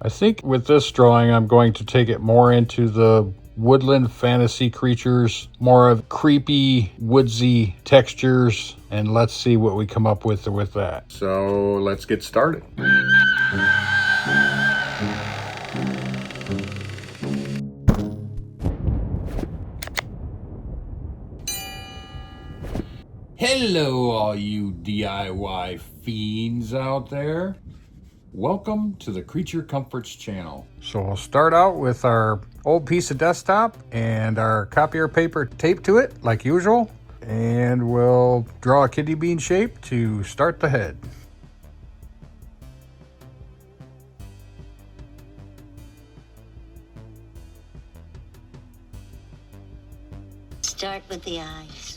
I think with this drawing, I'm going to take it more into the woodland fantasy creatures, more of creepy, woodsy textures, and let's see what we come up with that. So let's get started. Hello, all you DIY fiends out there. Welcome to the Creature Comforts channel. So we'll start out with our old piece of desktop and our copier paper taped to it like usual. And we'll draw a kidney bean shape to start the head. Start with the eyes.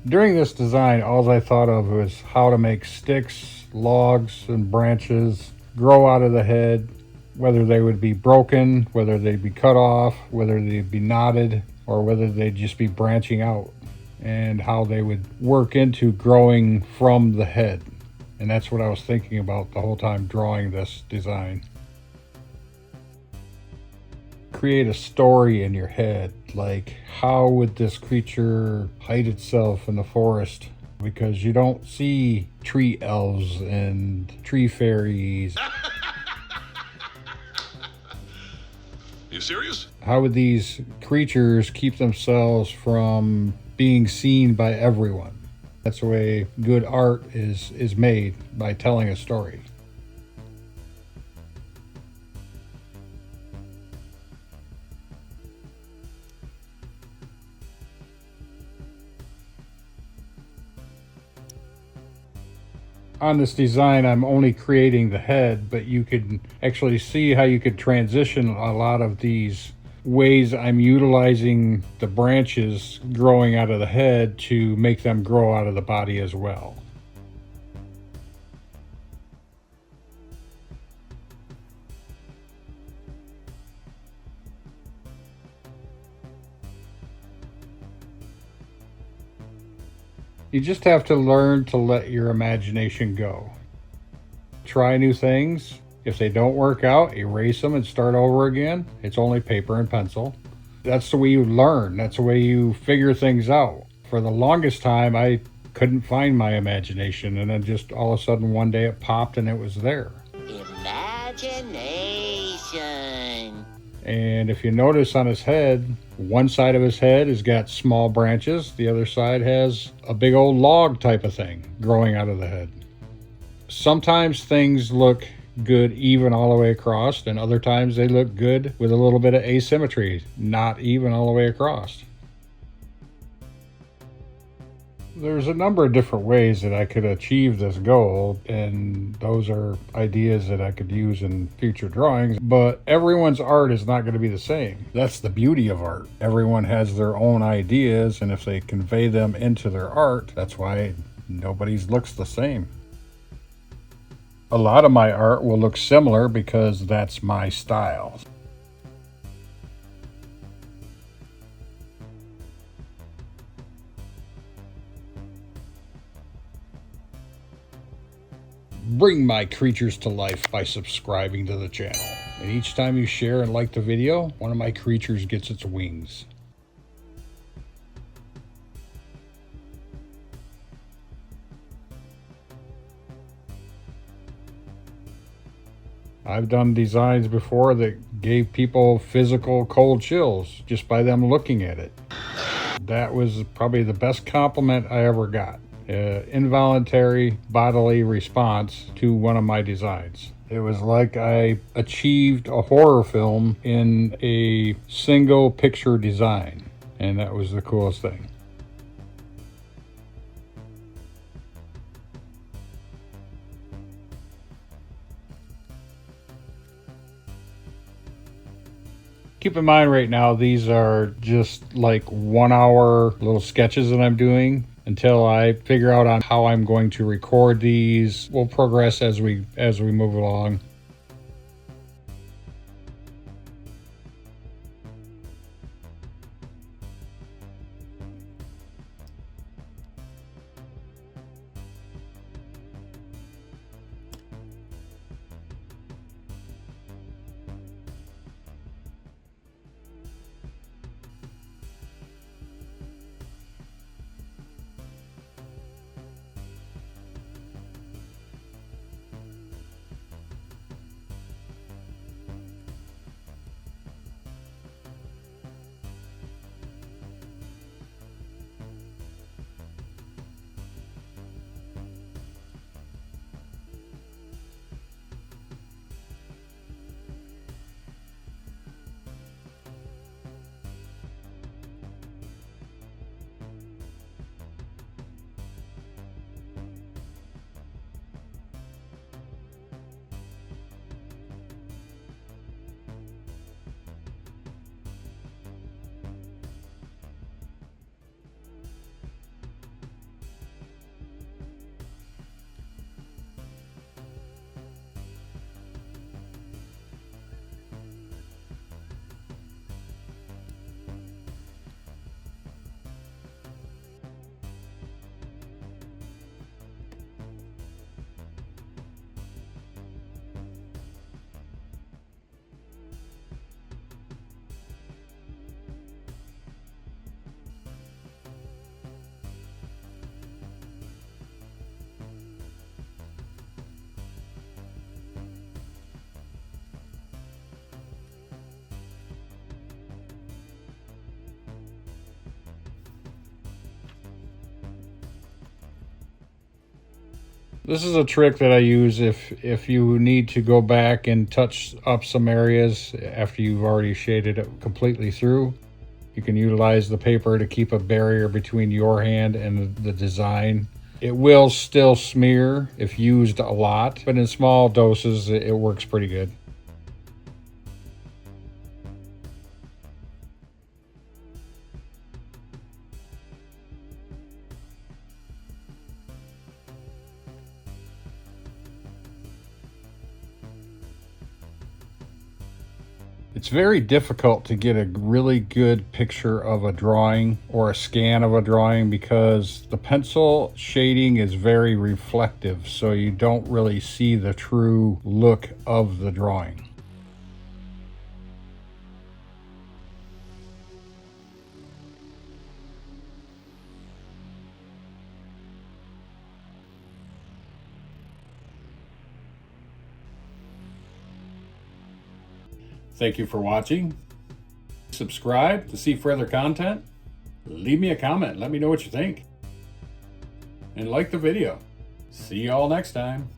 During this design, all I thought of was how to make sticks, logs, and branches grow out of the head, whether they would be broken, whether they'd be cut off, whether they'd be knotted, or whether they'd just be branching out, and how they would work into growing from the head. And that's what I was thinking about the whole time drawing this design. Create a story in your head, like how would this creature hide itself in the forest, because you don't see tree elves and tree fairies. You serious? How would these creatures keep themselves from being seen by everyone? That's the way good art is made, by telling a story. On this design, I'm only creating the head, but you can actually see how you could transition a lot of these ways I'm utilizing the branches growing out of the head to make them grow out of the body as well. You just have to learn to let your imagination go. Try new things. If they don't work out, erase them and start over again. It's only paper and pencil. That's the way you learn. That's the way you figure things out. For the longest time, I couldn't find my imagination, and then just all of a sudden one day it popped and it was there. Imagination. And if you notice on his head, one side of his head has got small branches, the other side has a big old log type of thing growing out of the head. Sometimes things look good even all the way across, and other times they look good with a little bit of asymmetry, not even all the way across. There's a number of different ways that I could achieve this goal, and those are ideas that I could use in future drawings, but everyone's art is not going to be the same. That's the beauty of art. Everyone has their own ideas, and if they convey them into their art, that's why nobody's looks the same. A lot of my art will look similar because that's my style. Bring my creatures to life by subscribing to the channel. And each time you share and like the video, one of my creatures gets its wings. I've done designs before that gave people physical cold chills just by them looking at it. That was probably the best compliment I ever got. Involuntary bodily response to one of my designs. It was like I achieved a horror film in a single picture design, and that was the coolest thing. Keep in mind right now, these are just like 1 hour little sketches that I'm doing. Until I figure out on how I'm going to record these, we'll progress as we move along. This is a trick that I use if you need to go back and touch up some areas after you've already shaded it completely through. You can utilize the paper to keep a barrier between your hand and the design. It will still smear if used a lot, but in small doses it works pretty good. It's very difficult to get a really good picture of a drawing or a scan of a drawing because the pencil shading is very reflective, so you don't really see the true look of the drawing. Thank you for watching. Subscribe to see further content. Leave me a comment. Let me know what you think. And like the video. See you all next time.